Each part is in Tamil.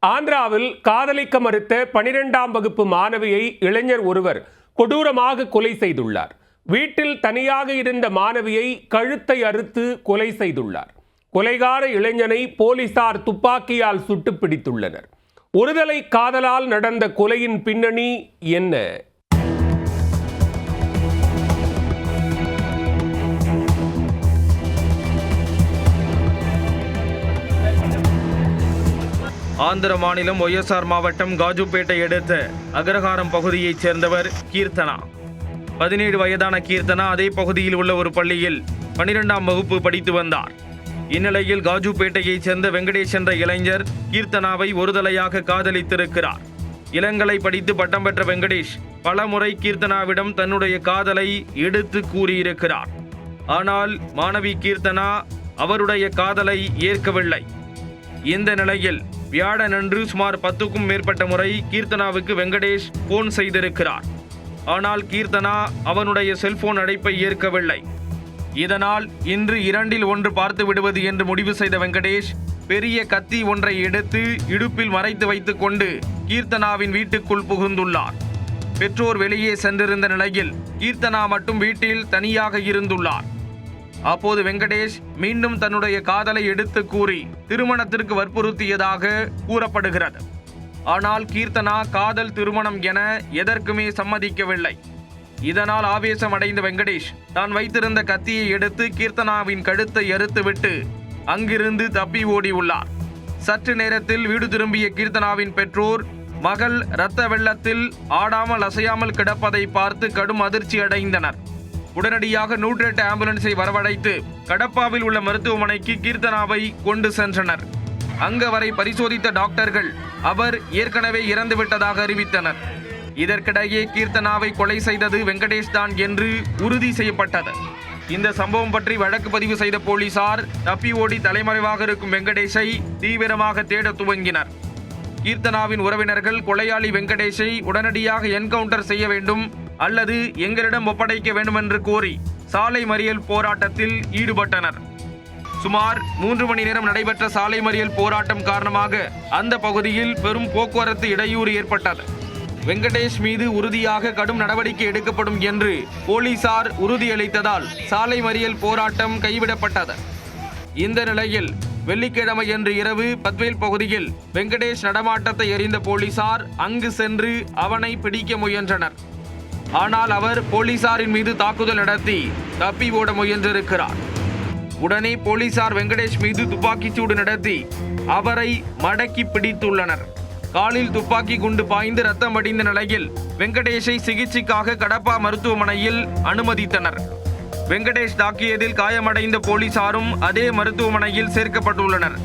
ஆந்திராவில் காதலிக்க மறுத்த 12ஆம் வகுப்பு மாணவியை இளைஞர் ஒருவர் கொடூரமாக கொலை செய்துள்ளார். வீட்டில் தனியாக இருந்த மாணவியை கழுத்தை அறுத்து கொலை செய்துள்ளார். கொலைகார இளைஞனை போலீசார் துப்பாக்கியால் சுட்டு பிடித்துள்ளனர். ஒருதலை காதலால் நடந்த கொலையின் பின்னணி என்ன? ஆந்திர மாநிலம் ஒய்எஸ்ஆர் மாவட்டம் காஜுப்பேட்டை அடுத்த அக்ரஹாரம் பகுதியைச் சேர்ந்தவர் கீர்த்தனா. 17 வயதான கீர்த்தனா அதே பகுதியில் உள்ள ஒரு பள்ளியில் 12ஆம் வகுப்பு படித்து வந்தார். இந்நிலையில் காஜுப்பேட்டையைச் சேர்ந்த வெங்கடேஷ் என்ற இளைஞர் கீர்த்தனாவை ஒருதலையாக காதலித்திருக்கிறார். இளங்கலை படித்து பட்டம் பெற்ற வெங்கடேஷ் பல முறை கீர்த்தனாவிடம் தன்னுடைய காதலை எடுத்து கூறியிருக்கிறார். ஆனால் மாணவி கீர்த்தனா அவருடைய காதலை ஏற்கவில்லை. இந்த நிலையில் வியாழனன்று சுமார் 10க்கும் மேற்பட்ட முறை கீர்த்தனாவுக்கு வெங்கடேஷ் போன் செய்திருக்கிறார். ஆனால் கீர்த்தனா அவனுடைய செல்போன் அழைப்பை ஏற்கவில்லை. இதனால் இன்று 2இல் 1 பார்த்து விடுவது என்று முடிவு செய்த வெங்கடேஷ் பெரிய கத்தி ஒன்றை எடுத்து இடுப்பில் மறைத்து வைத்துக் கொண்டு கீர்த்தனாவின் வீட்டுக்குள் புகுந்துள்ளார். பெற்றோர் வெளியே சென்றிருந்த நிலையில் கீர்த்தனா மட்டும் வீட்டில் தனியாக இருந்துள்ளார். அப்போது வெங்கடேஷ் மீண்டும் தன்னுடைய காதலை எடுத்து கூறி திருமணத்திற்கு வற்புறுத்தியதாக கூறப்படுகிறது. ஆனால் கீர்த்தனா காதல் திருமணம் என எதற்குமே சம்மதிக்கவில்லை. இதனால் ஆவேசம் அடைந்த வெங்கடேஷ் தான் வைத்திருந்த கத்தியை எடுத்து கீர்த்தனாவின் கழுத்தை அறுத்துவிட்டு அங்கிருந்து தப்பி ஓடியுள்ளார். சற்று நேரத்தில் வீடு திரும்பிய கீர்த்தனாவின் பெற்றோர் மகள் இரத்த வெள்ளத்தில் ஆடாமல் அசையாமல் கிடப்பதை பார்த்து கடும் அதிர்ச்சி அடைந்தனர். உடனடியாக 108 ஆம்புலன்ஸை வரவழைத்து கடப்பாவில் உள்ள மருத்துவமனைக்கு கீர்த்தனாவை கொண்டு சென்றனர். அங்கு அவரை பரிசோதித்த டாக்டர்கள் அவர் ஏற்கனவே இறந்துவிட்டதாக அறிவித்தனர். இதற்கிடையே கீர்த்தனாவை கொலை செய்தது வெங்கடேஷ் தான் என்று உறுதி செய்யப்பட்டது. இந்த சம்பவம் பற்றி வழக்கு பதிவு செய்த போலீசார் தப்பி ஓடி தலைமறைவாக இருக்கும் வெங்கடேஷை தீவிரமாக தேட துவங்கினர். கீர்த்தனாவின் உறவினர்கள் கொலையாளி வெங்கடேஷை உடனடியாக என்கவுண்டர் செய்ய வேண்டும் அல்லது எங்களிடம் ஒப்படைக்க வேண்டும் என்று கோரி சாலை மறியல் போராட்டத்தில் ஈடுபட்டனர். சுமார் 3 மணி நேரம் நடைபெற்ற சாலை மறியல் போராட்டம் காரணமாக அந்த பகுதியில் பெரும் போக்குவரத்து இடையூறு ஏற்பட்டது. வெங்கடேஷ் மீது உறுதியாக கடும் நடவடிக்கை எடுக்கப்படும் என்று போலீசார் உறுதியளித்ததால் சாலை மறியல் போராட்டம் கைவிடப்பட்டது. இந்த நிலையில் வெள்ளிக்கிழமை அன்று இரவு பத்வேல் பகுதியில் வெங்கடேஷ் நடமாட்டத்தை அறிந்த போலீசார் அங்கு சென்று அவனை பிடிக்க முயன்றனர். ஆனால் அவர் போலீசாரின் மீது தாக்குதல் நடத்தி தப்பி ஓட முயன்றிருக்கிறார். உடனே போலீசார் வெங்கடேஷ் மீது துப்பாக்கிச்சூடு நடத்தி அவரை மடக்கி பிடித்துள்ளனர். காலில் துப்பாக்கி குண்டு பாய்ந்து ரத்தம் வடிந்த நிலையில் வெங்கடேஷை சிகிச்சைக்காக கடப்பா மருத்துவமனையில் அனுமதித்தனர். வெங்கடேஷ் தாக்கியதில் காயமடைந்த போலீசாரும் அதே மருத்துவமனையில் சேர்க்கப்பட்டுள்ளனர்.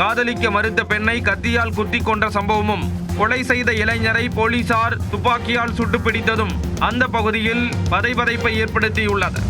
காதலிக்க மறுத்த பெண்ணை கத்தியால் குத்தி கொன்ற சம்பவமும் கொலை செய்த இளைஞரை போலீசார் துப்பாக்கியால் சுட்டு பிடித்ததும் அந்த பகுதியில் பதைபதைப்பை ஏற்படுத்தியுள்ளது.